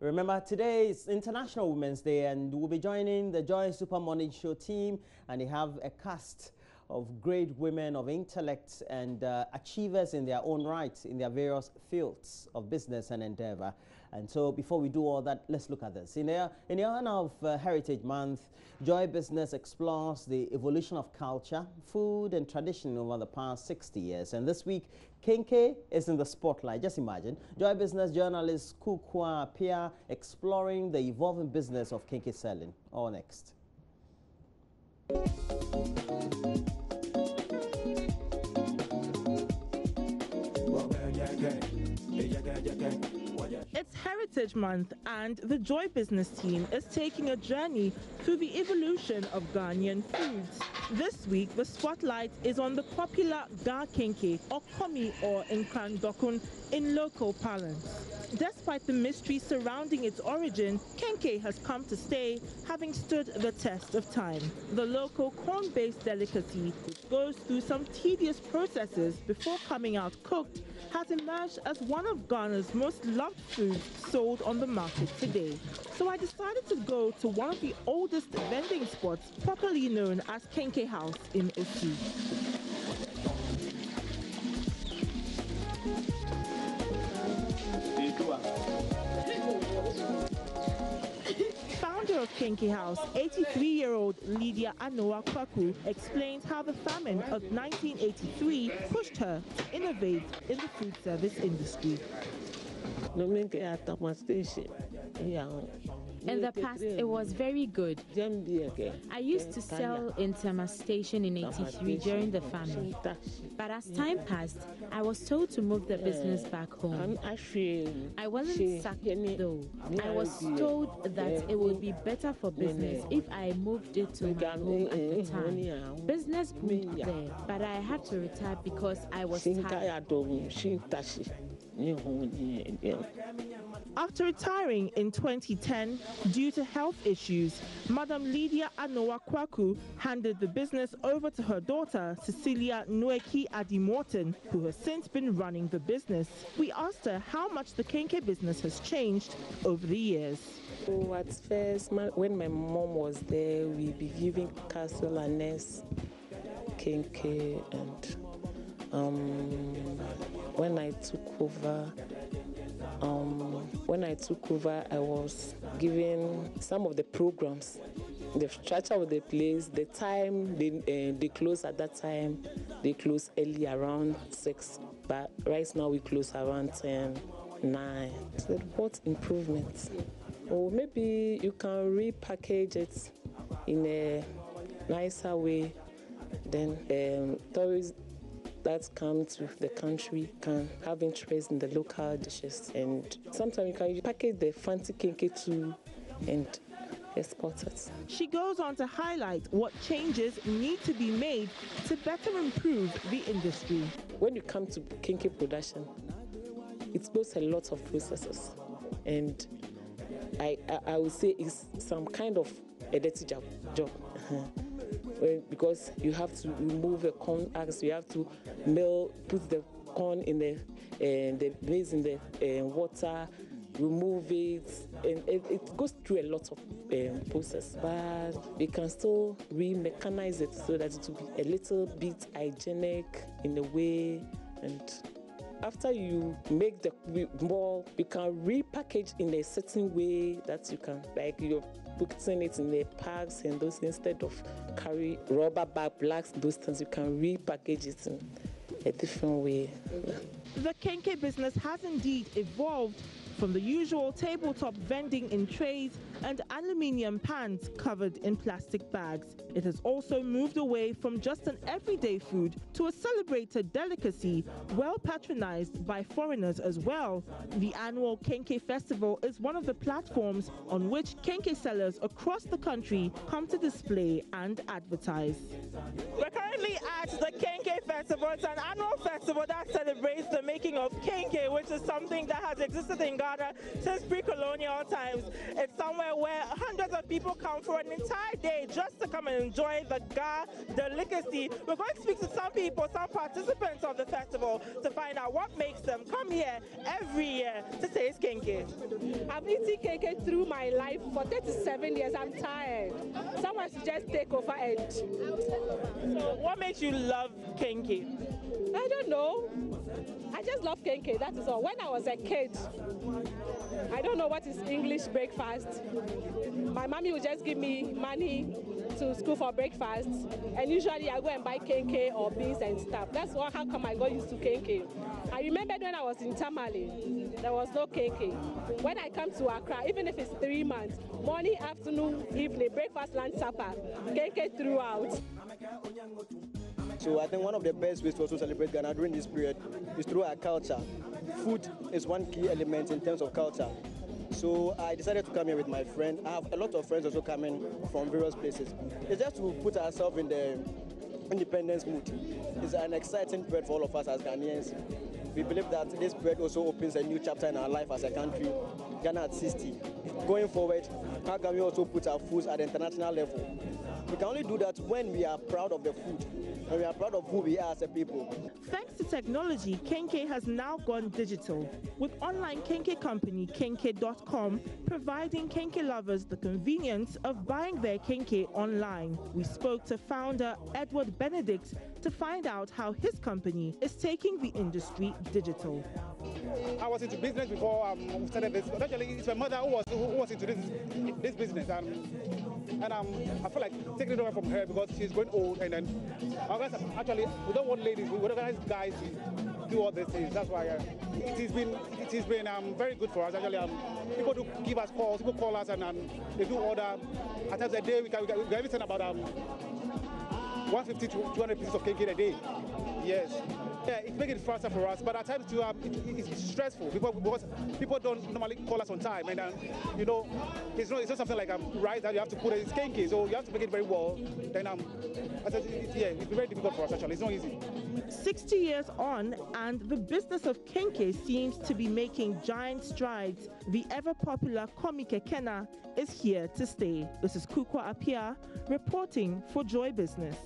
Remember, today is International Women's Day, and we'll be joining the Joy Super Morning Show team, and they have a cast of great women of intellect and achievers in their own right in their various fields of business and endeavor. And so before we do all that, let's look at this. In the honor of Heritage Month, Joy Business explores the evolution of culture, food and tradition over the past 60 years. And this week, kenkey is in the spotlight. Just imagine. Joy Business journalist Kukwa appear exploring the evolving business of kenkey selling. All next. It's Heritage Month, and the Joy Business team is taking a journey through the evolution of Ghanaian foods. This week, the spotlight is on the popular Ga kenkey, or komi, or Nkran Dokun in local parlance. Despite the mystery surrounding its origin, kenkey has come to stay, having stood the test of time. The local corn-based delicacy, which goes through some tedious processes before coming out cooked, has emerged as one of Ghana's most loved foods sold on the market today. So I decided to go to one of the oldest vending spots, properly known as Kenkey House in Osu. Founder of Kenkey House, 83-year-old Lydia Anoa Kwaku, explains how the famine of 1983 pushed her to innovate in the food service industry. In the past, it was very good. I used to sell in Tama Station in 83 during the famine. But as time passed, I was told to move the business back home. I wasn't sacked though. I was told that it would be better for business if I moved it to my home at the time. Business boomed there, but I had to retire because I was tired. After retiring in 2010 due to health issues, Madam Lydia Anoa Kwaku handed the business over to her daughter, Cecilia Nweki Adimorton, who has since been running the business. We asked her how much the kenkey business has changed over the years. So at first, when my mom was there, we'd be giving castle and nest, kenkey, and when I took over, I was given some of the programs, the structure of the place, the time they close at that time. They close early around 6, but right now we close around 10, 9. So what improvements? Or maybe you can repackage it in a nicer way. Then tourists that come to the country can have interest in the local dishes, and sometimes you can package the fancy kenkey too and export it. She goes on to highlight what changes need to be made to better improve the industry. When you come to kenkey production, it goes a lot of processes, and I would say it's some kind of a dirty job. Because you have to remove the corn axe, you have to put the corn in the maize in the water, remove it, and it goes through a lot of process. But we can still re-mechanize it so that it will be a little bit hygienic in a way, and after you make the ball, you can repackage in a certain way that you can, like you're putting it in the packs and those, instead of carry rubber bag blacks, those things, you can repackage it in a different way. The kenkey business has indeed evolved from the usual tabletop vending in trays and aluminium pans covered in plastic bags. It has also moved away from just an everyday food to a celebrated delicacy, well patronized by foreigners as well. The annual Kenkey Festival is one of the platforms on which kenkey sellers across the country come to display and advertise. We're currently currently at the Kenkey Festival. It's an annual festival that celebrates the making of kenkey, which is something that has existed in Ghana since pre-colonial times. It's somewhere where hundreds of people come for an entire day just to come and enjoy the Ga delicacy. We're going to speak to some people, some participants of the festival, to find out what makes them come here every year to taste kenkey. I've eaten kenkey through my life for 37 years. I'm tired. Someone should just take over and... So what makes you love kenkey? I don't know. I just love kenkey, that is all. When I was a kid, I don't know what is English breakfast. My mommy would just give me money to school for breakfast, and usually I go and buy kenkey or beans and stuff. That's how come I got used to kenkey. I remember when I was in Tamale, there was no kenkey. When I come to Accra, even if it's 3 months, morning, afternoon, evening, breakfast, lunch, supper, kenkey throughout. So I think one of the best ways to also celebrate Ghana during this period is through our culture. Food is one key element in terms of culture. So I decided to come here with my friend. I have a lot of friends also coming from various places. It's just to put ourselves in the independence mood. It's an exciting period for all of us as Ghanaians. We believe that this period also opens a new chapter in our life as a country, Ghana at 60. Going forward, how can we also put our foods at the international level? We can only do that when we are proud of the food, when we are proud of who we are as a people. Thanks to technology, kenkey has now gone digital, with online kenkey company kenkey.com providing kenkey lovers the convenience of buying their kenkey online. We spoke to founder Edward Benedict to find out how his company is taking the industry digital. I was into business before we started this. Actually, it's my mother who was into this business, and I feel like taking it over from her because she's going old. And then actually, we don't want ladies. We want guys to do all these things. That's why it has been very good for us. Actually, people do give us calls. People call us and they do order. At times a day we can everything about 150 to 200 pieces of kenkey a day. Yes. Yeah, it's making it faster for us, but at times too, it's stressful because people don't normally call us on time, and you know, it's not something like rice that you have to put in kenkey, so you have to make it very well. Then it's very difficult for us actually. It's not easy. 60 years on, and the business of kenkey seems to be making giant strides. The ever-popular Komi Kekena is here to stay. This is Kukwa Apia reporting for Joy Business.